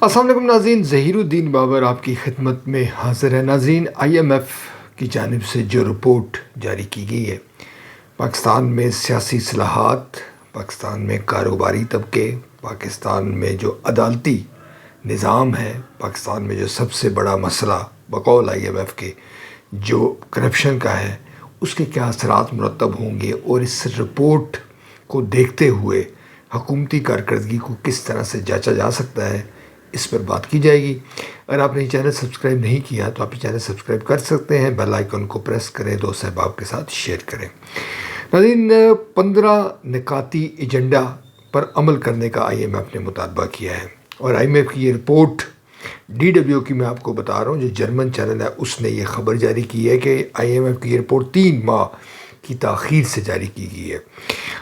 السلام علیکم ناظرین، ظہیر الدین بابر آپ کی خدمت میں حاضر ہے۔ ناظرین، آئی ایم ایف کی جانب سے جو رپورٹ جاری کی گئی ہے، پاکستان میں سیاسی اصلاحات، پاکستان میں کاروباری طبقے، پاکستان میں جو عدالتی نظام ہے، پاکستان میں جو سب سے بڑا مسئلہ بقول آئی ایم ایف کے جو کرپشن کا ہے، اس کے کیا اثرات مرتب ہوں گے، اور اس رپورٹ کو دیکھتے ہوئے حکومتی کارکردگی کو کس طرح سے جانچا جا سکتا ہے، اس پر بات کی جائے گی۔ اگر آپ نے یہ چینل سبسکرائب نہیں کیا تو آپ یہ چینل سبسکرائب کر سکتے ہیں، بیل آئیکن کو پریس کریں، دوست احباب کے ساتھ شیئر کریں۔ ناظرین، 15 نکاتی ایجنڈا پر عمل کرنے کا آئی ایم ایف نے مطالبہ کیا ہے، اور آئی ایم ایف کی یہ رپورٹ DW کی میں آپ کو بتا رہا ہوں، جو جرمن چینل ہے اس نے یہ خبر جاری کی ہے کہ آئی ایم ایف کی یہ رپورٹ 3 ماہ کی تاخیر سے جاری کی گئی ہے۔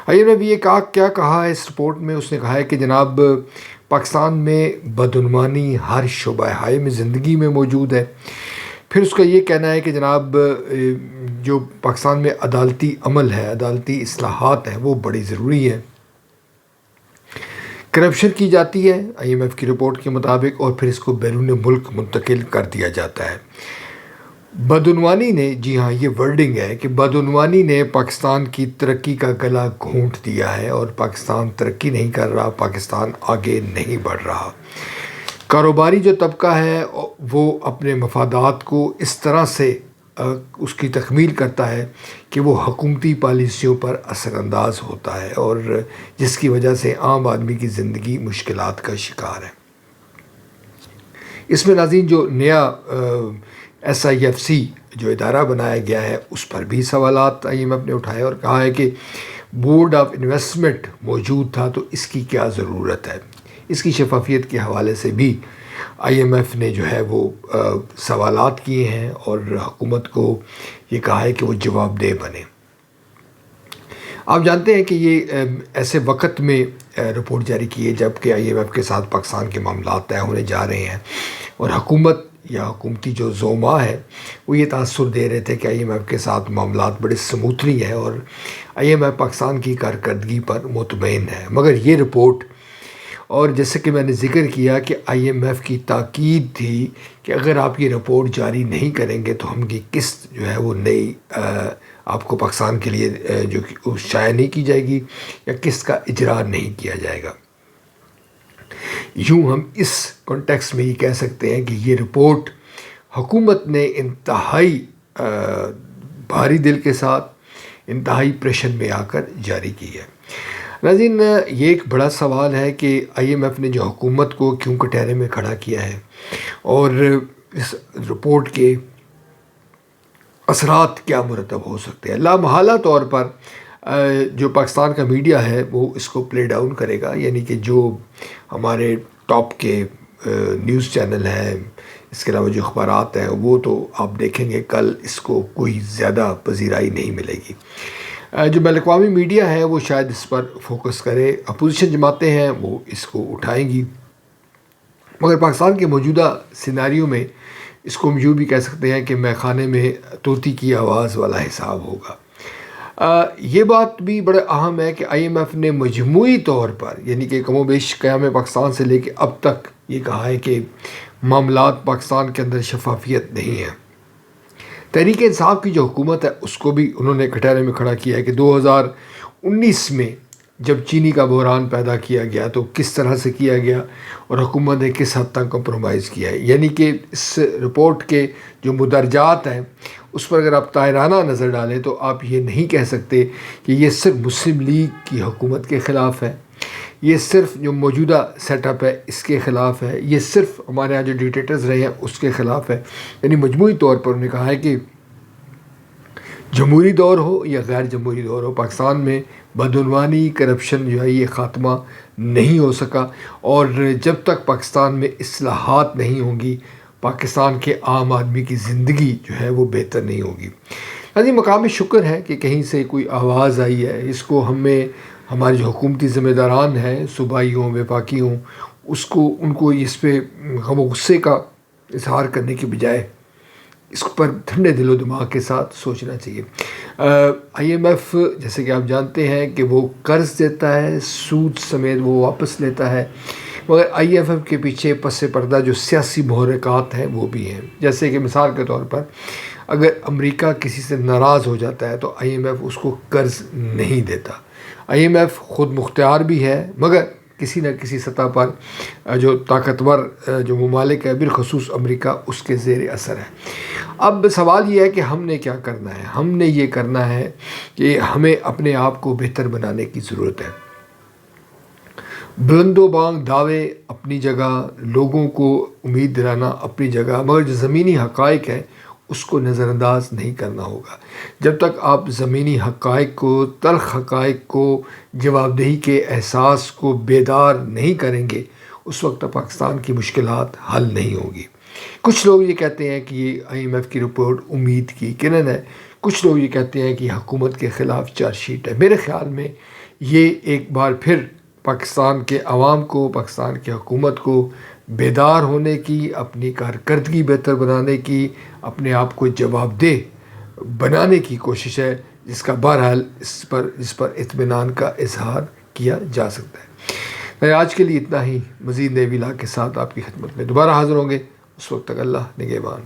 آئی ایم ایف یہ کیا کہا ہے اس رپورٹ میں؟ اس نے کہا ہے کہ جناب پاکستان میں بدعنوانی ہر شعبہ حیہ میں زندگی میں موجود ہے۔ پھر اس کا یہ کہنا ہے کہ جناب جو پاکستان میں عدالتی عمل ہے، عدالتی اصلاحات ہیں، وہ بڑی ضروری ہے۔ کرپشن کی جاتی ہے آئی ایم ایف کی رپورٹ کے مطابق، اور پھر اس کو بیرون ملک منتقل کر دیا جاتا ہے۔ بدعنوانی نے، جی ہاں یہ ورڈنگ ہے کہ بدعنوانی نے پاکستان کی ترقی کا گلا گھونٹ دیا ہے، اور پاکستان ترقی نہیں کر رہا، پاکستان آگے نہیں بڑھ رہا۔ کاروباری جو طبقہ ہے وہ اپنے مفادات کو اس طرح سے اس کی تکمیل کرتا ہے کہ وہ حکومتی پالیسیوں پر اثر انداز ہوتا ہے، اور جس کی وجہ سے عام آدمی کی زندگی مشکلات کا شکار ہے۔ اس میں ناظرین جو نیا SIFC جو ادارہ بنایا گیا ہے، اس پر بھی سوالات آئی ایم ایف نے اٹھائے اور کہا ہے کہ بورڈ آف انویسٹمنٹ موجود تھا تو اس کی کیا ضرورت ہے۔ اس کی شفافیت کے حوالے سے بھی آئی ایم ایف نے جو ہے وہ سوالات کیے ہیں، اور حکومت کو یہ کہا ہے کہ وہ جواب دہ بنے۔ آپ جانتے ہیں کہ یہ ایسے وقت میں رپورٹ جاری کی ہے جب کہ آئی ایم ایف کے ساتھ پاکستان کے معاملات طے ہونے جا رہے ہیں، اور حکومت یا حکومتی جو زعماء ہے وہ یہ تاثر دے رہے تھے کہ آئی ایم ایف کے ساتھ معاملات بڑے سموتھلی ہیں، اور آئی ایم ایف پاکستان کی کارکردگی پر مطمئن ہے۔ مگر یہ رپورٹ، اور جیسے کہ میں نے ذکر کیا کہ آئی ایم ایف کی تاکید تھی کہ اگر آپ یہ رپورٹ جاری نہیں کریں گے تو ہم کی قسط جو ہے وہ نئی آپ کو پاکستان کے لیے جو کہ شائع نہیں کی جائے گی، یا قسط کا اجرا نہیں کیا جائے گا۔ یوں ہم اس کانٹیکسٹ میں یہ کہہ سکتے ہیں کہ یہ رپورٹ حکومت نے انتہائی بھاری دل کے ساتھ، انتہائی پریشر میں آ کر جاری کی ہے۔ ناظرین، یہ ایک بڑا سوال ہے کہ آئی ایم ایف نے جو حکومت کو کیوں کٹہرے میں کھڑا کیا ہے، اور اس رپورٹ کے اثرات کیا مرتب ہو سکتے ہیں۔ لامحالہ طور پر جو پاکستان کا میڈیا ہے وہ اس کو پلے ڈاؤن کرے گا، یعنی کہ جو ہمارے ٹاپ کے نیوز چینل ہیں، اس کے علاوہ جو اخبارات ہیں، وہ تو آپ دیکھیں گے کل اس کو کوئی زیادہ پذیرائی نہیں ملے گی۔ جو بین الاقوامی میڈیا ہے وہ شاید اس پر فوکس کرے، اپوزیشن جماعتیں ہیں وہ اس کو اٹھائیں گی، مگر پاکستان کے موجودہ سیناریو میں اس کو ہم یوں بھی کہہ سکتے ہیں کہ میخانے خانے میں طوطی کی آواز والا حساب ہوگا۔ یہ بات بھی بڑا اہم ہے کہ آئی ایم ایف نے مجموعی طور پر، یعنی کہ کم و بیش قیام پاکستان سے لے کے اب تک یہ کہا ہے کہ معاملات پاکستان کے اندر شفافیت نہیں ہے۔ تحریک انصاف کی جو حکومت ہے اس کو بھی انہوں نے کٹہرے میں کھڑا کیا ہے کہ 2019 میں جب چینی کا بحران پیدا کیا گیا تو کس طرح سے کیا گیا، اور حکومت نے کس حد تک کمپرومائز کیا ہے۔ یعنی کہ اس رپورٹ کے جو مدرجات ہیں اس پر اگر آپ طاہرانہ نظر ڈالیں تو آپ یہ نہیں کہہ سکتے کہ یہ صرف مسلم لیگ کی حکومت کے خلاف ہے، یہ صرف جو موجودہ سیٹ اپ ہے اس کے خلاف ہے، یہ صرف ہمارے یہاں جو ڈکٹیٹرز رہے ہیں اس کے خلاف ہے۔ یعنی مجموعی طور پر انہوں نے کہا ہے کہ جمہوری دور ہو یا غیر جمہوری دور ہو، پاکستان میں بدعنوانی، کرپشن جو ہے یہ خاتمہ نہیں ہو سکا، اور جب تک پاکستان میں اصلاحات نہیں ہوں گی پاکستان کے عام آدمی کی زندگی جو ہے وہ بہتر نہیں ہوگی۔ یعنی مقام شکر ہے کہ کہیں سے کوئی آواز آئی ہے، اس کو ہمیں ہمارے جو حکومتی ذمہ داران ہیں، صوبائی ہوں، وفاقی ہوں، ان کو اس پہ غم و غصے کا اظہار کرنے کے بجائے اس پر ٹھنڈے دل و دماغ کے ساتھ سوچنا چاہیے۔ آئی ایم ایف جیسے کہ آپ جانتے ہیں کہ وہ قرض دیتا ہے، سود سمیت وہ واپس لیتا ہے، مگر IMF کے پیچھے پس پردہ جو سیاسی محرکات ہیں وہ بھی ہیں. جیسے کہ مثال کے طور پر اگر امریکہ کسی سے ناراض ہو جاتا ہے تو IMF اس کو قرض نہیں دیتا. IMF خود مختار بھی ہے مگر کسی نہ کسی سطح پر جو طاقتور جو ممالک ہے بالخصوص امریکہ اس کے زیر اثر ہے. اب سوال یہ ہے کہ ہم نے کیا کرنا ہے. ہم نے یہ کرنا ہے کہ ہمیں اپنے آپ کو بہتر بنانے کی ضرورت ہے. بلند و بانگ دعوے اپنی جگہ، لوگوں کو امید دلانا اپنی جگہ، مگر جو زمینی حقائق ہیں اس کو نظر انداز نہیں کرنا ہوگا. جب تک آپ زمینی حقائق کو، تلخ حقائق کو، جواب دہی کے احساس کو بیدار نہیں کریں گے اس وقت تک پاکستان کی مشکلات حل نہیں ہوں گی. کچھ لوگ یہ کہتے ہیں کہ یہ IMF کی رپورٹ امید کی کرن ہے. کچھ لوگ یہ کہتے ہیں کہ حکومت کے خلاف چارج شیٹ ہے. میرے خیال میں یہ ایک بار پھر پاکستان کے عوام کو، پاکستان کی حکومت کو بیدار ہونے کی، اپنی کارکردگی بہتر بنانے کی، اپنے آپ کو جواب دہ بنانے کی کوشش ہے جس کا بہرحال اس پر اطمینان کا اظہار کیا جا سکتا ہے. میں آج کے لیے اتنا ہی. مزید نئی ویلاگ کے ساتھ آپ کی خدمت میں دوبارہ حاضر ہوں گے. اس وقت تک اللہ نگہبان.